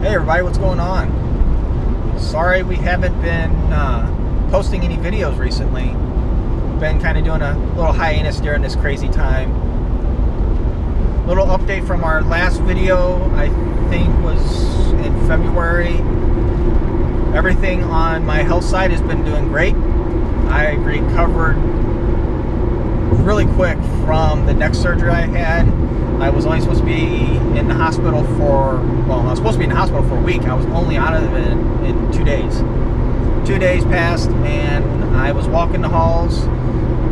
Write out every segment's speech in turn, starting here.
Hey everybody, what's going on? Sorry we haven't been posting any videos recently. Been kind of doing a little hiatus during this crazy time. Little update from our last video, I think was in February. Everything on my health side has been doing great. I recovered really quick from the neck surgery I had. I was only supposed to be in the hospital I was supposed to be in the hospital for a week. I was only out of it in 2 days. 2 days passed and I was walking the halls,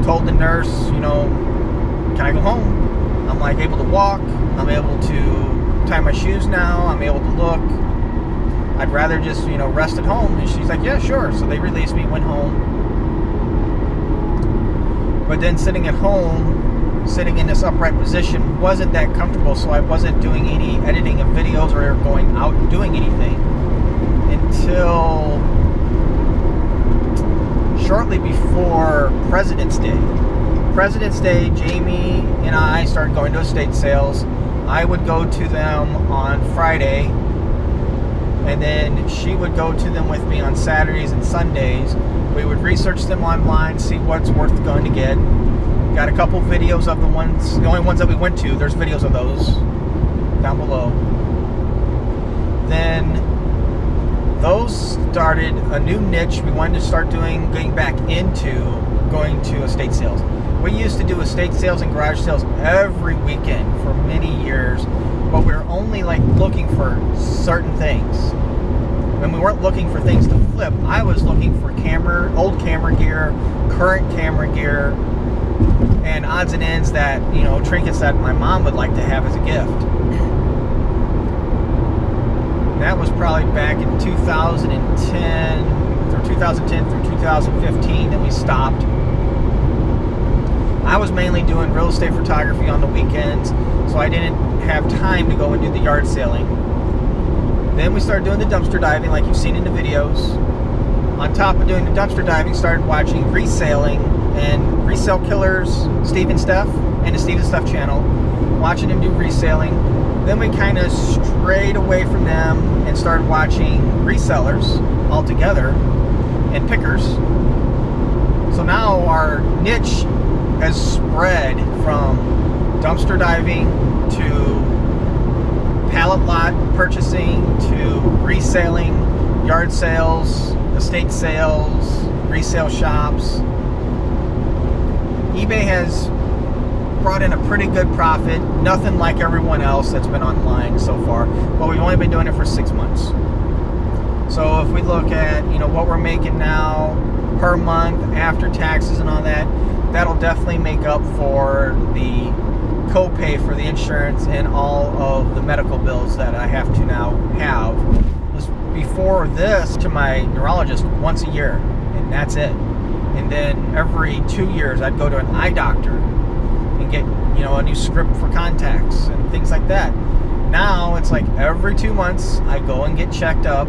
told the nurse, can I go home? I'm like able to walk, I'm able to tie my shoes now, I'm able to look. I'd rather just, rest at home. And she's like, yeah, sure. So they released me, went home. But then sitting at home, sitting in this upright position wasn't that comfortable, so I wasn't doing any editing of videos or going out and doing anything until shortly before President's Day. President's Day, Jamie and I started going to estate sales. I would go to them on Friday, and then she would go to them with me on Saturdays and Sundays. We would research them online, see what's worth going to get. Got a couple videos of the only ones that we went to. There's videos of those down below. Then those started a new niche. We wanted to start getting back into going to estate sales. We used to do estate sales and garage sales every weekend for many years, but we were only looking for certain things. When we weren't looking for things to flip, I was looking for old camera gear, current camera gear, and odds and ends that, trinkets that my mom would like to have as a gift. That was probably back in 2010 through 2015 that we stopped. I was mainly doing real estate photography on the weekends, so I didn't have time to go and do the yard selling. Then we started doing the dumpster diving like you've seen in the videos. On top of doing the dumpster diving, started watching reselling and Resale Killers, Steve and Steph, and the Steve and Steph channel, watching them do reselling. Then we kind of strayed away from them and started watching resellers altogether and pickers. So now our niche has spread from dumpster diving to pallet lot purchasing to reselling, yard sales, estate sales, resale shops. eBay has brought in a pretty good profit, nothing like everyone else that's been online so far, but we've only been doing it for 6 months. So if we look at, what we're making now per month after taxes and all that, that'll definitely make up for the copay for the insurance and all of the medical bills that I have to now have. Before this, to my neurologist once a year, and that's it. And then every 2 years, I'd go to an eye doctor and get, a new script for contacts and things like that. Now it's like every 2 months, I go and get checked up.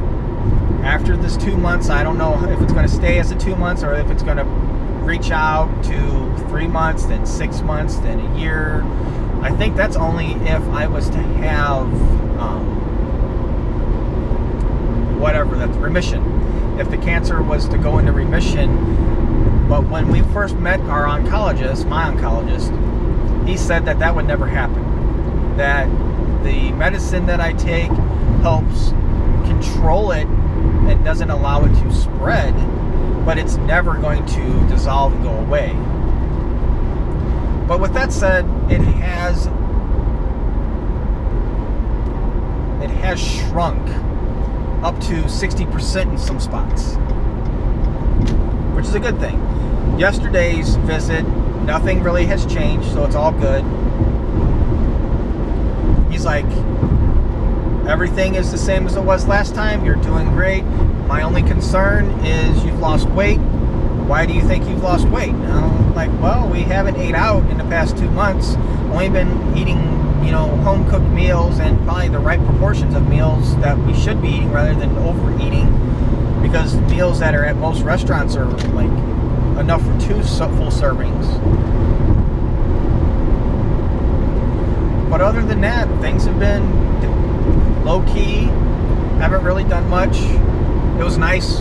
After this 2 months, I don't know if it's going to stay as the 2 months or if it's going to reach out to 3 months, then 6 months, then a year. I think that's only if I was to have that's remission. If the cancer was to go into remission. But when we first met our oncologist, my oncologist, he said that would never happen. That the medicine that I take helps control it and doesn't allow it to spread, but it's never going to dissolve and go away. But with that said, it has shrunk up to 60% in some spots, which is a good thing. Yesterday's visit, nothing really has changed, so it's all good. He's like, everything is the same as it was last time, you're doing great. My only concern is you've lost weight. Why do you think you've lost weight? And I'm like, well, we haven't ate out in the past 2 months. Only been eating, home-cooked meals and probably the right proportions of meals that we should be eating rather than overeating, because meals that are at most restaurants are like enough for 2 full servings. But other than that, things have been low-key. Haven't really done much. It was nice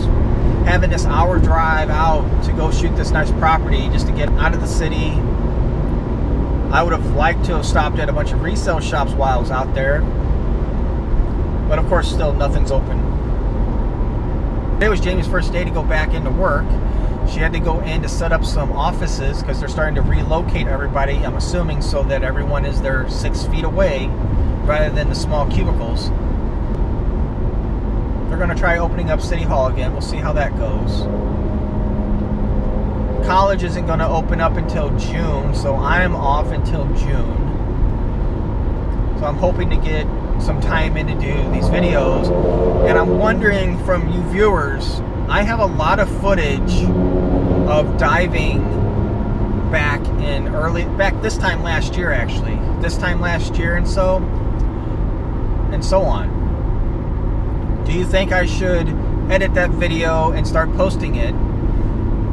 having this hour drive out to go shoot this nice property just to get out of the city. I would have liked to have stopped at a bunch of resale shops while I was out there, but of course still nothing's open. Today was Jamie's first day to go back into work. She had to go in to set up some offices because they're starting to relocate everybody, I'm assuming, so that everyone is there 6 feet away rather than the small cubicles. They're going to try opening up City Hall again. We'll see how that goes. College isn't going to open up until June, so I'm off until June. So I'm hoping to get some time in to do these videos. And I'm wondering from you viewers, I have a lot of footage of diving back this time last year, actually. This time last year and so on. Do you think I should edit that video and start posting it?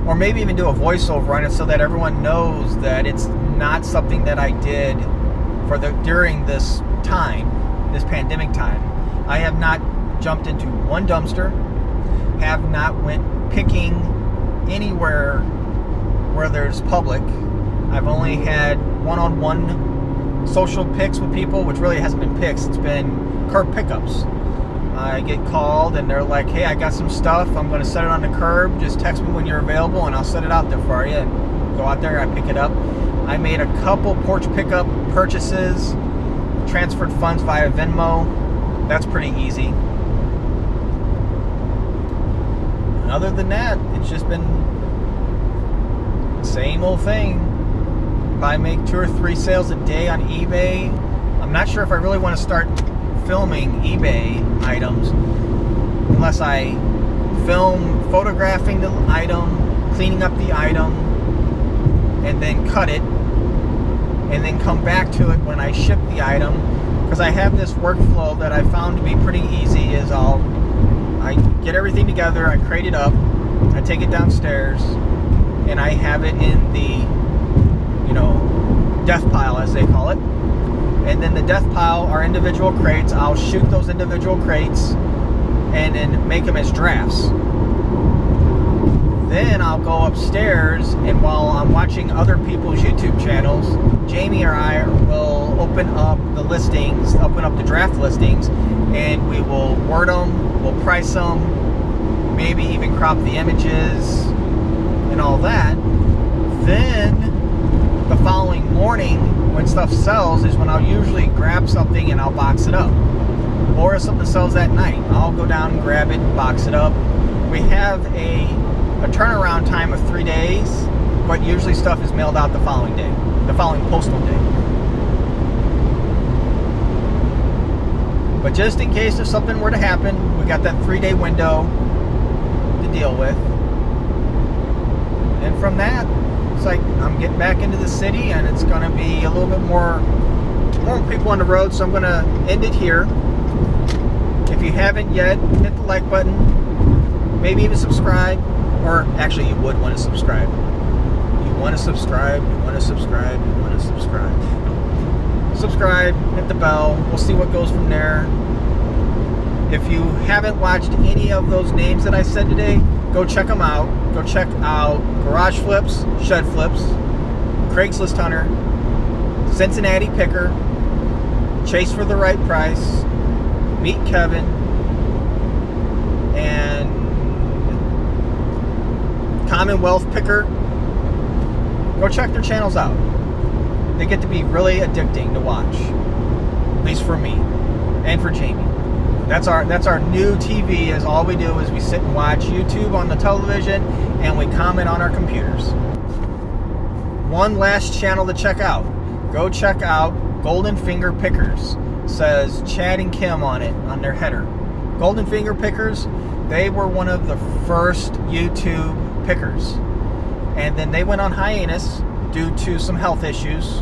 Or maybe even do a voiceover on it so that everyone knows that it's not something that I did during this time, this pandemic time. I have not jumped into one dumpster, have not went picking anywhere where there's public. I've only had one-on-one social picks with people, which really hasn't been picks, it's been curb pickups. I get called and they're like, hey, I got some stuff, I'm going to set it on the curb, just text me when you're available and I'll set it out there for you. And go out there, I pick it up. I made a couple porch pickup purchases, transferred funds via Venmo. That's pretty easy. And other than that, it's just been the same old thing. If I make 2 or 3 sales a day on eBay, I'm not sure if I really want to start filming eBay items unless I film photographing the item, cleaning up the item, and then cut it, and then come back to it when I ship the item. Because I have this workflow that I found to be pretty easy. Is I get everything together, I crate it up, I take it downstairs, and I have it in the, death pile, as they call it. And then the death pile are individual crates. I'll shoot those individual crates and then make them as drafts. Then I'll go upstairs, and while I'm watching other people's YouTube channels, Jamie or I will open up the listings, open up the draft listings, and we will word them, we'll price them, maybe even crop the images and all that. Then the following morning, when stuff sells, is when I'll usually grab something and I'll box it up. Or if something sells that night, I'll go down and grab it and box it up. We have a turnaround time of 3 days, but usually stuff is mailed out the following day, the following postal day. But just in case if something were to happen, we got that 3-day window to deal with. And from that, it's like I'm getting back into the city, and it's going to be a little bit more people on the road, so I'm going to end it here. If you haven't yet, hit the like button, maybe even subscribe, or actually you would want to subscribe. You want to subscribe, you want to subscribe, you want to subscribe. Subscribe, hit the bell, we'll see what goes from there. If you haven't watched any of those names that I said today, go check them out. Go check out Garage Flips, Shed Flips, Craigslist Hunter, Cincinnati Picker, Chase for the Right Price, Meet Kevin, and Commonwealth Picker. Go check their channels out. They get to be really addicting to watch, at least for me and for Jamie. That's our new TV. Is all we do is we sit and watch YouTube on the television, and we comment on our computers. One last channel to check out. Go check out Golden Finger Pickers. It says Chad and Kim on it, on their header. Golden Finger Pickers, they were one of the first YouTube pickers. And then they went on hiatus due to some health issues.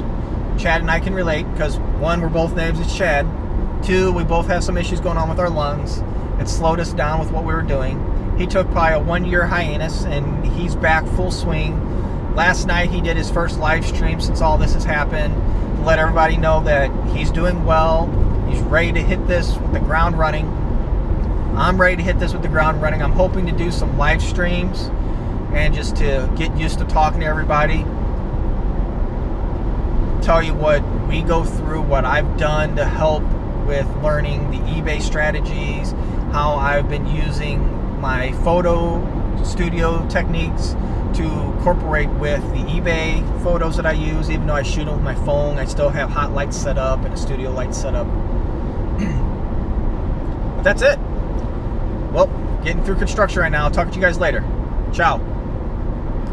Chad and I can relate, because 1, we're both names is Chad. 2, we both have some issues going on with our lungs. It slowed us down with what we were doing. He took probably a 1-year hiatus, and he's back full swing. Last night he did his first live stream since all this has happened, to let everybody know that he's doing well. He's ready to hit this with the ground running. I'm ready to hit this with the ground running. I'm hoping to do some live streams and just to get used to talking to everybody. Tell you what we go through, what I've done to help with learning the eBay strategies, how I've been using my photo studio techniques to incorporate with the eBay photos that I use. Even though I shoot them with my phone, I still have hot lights set up and a studio light set up. But that's it. Well, getting through construction right now. I'll talk to you guys later. Ciao.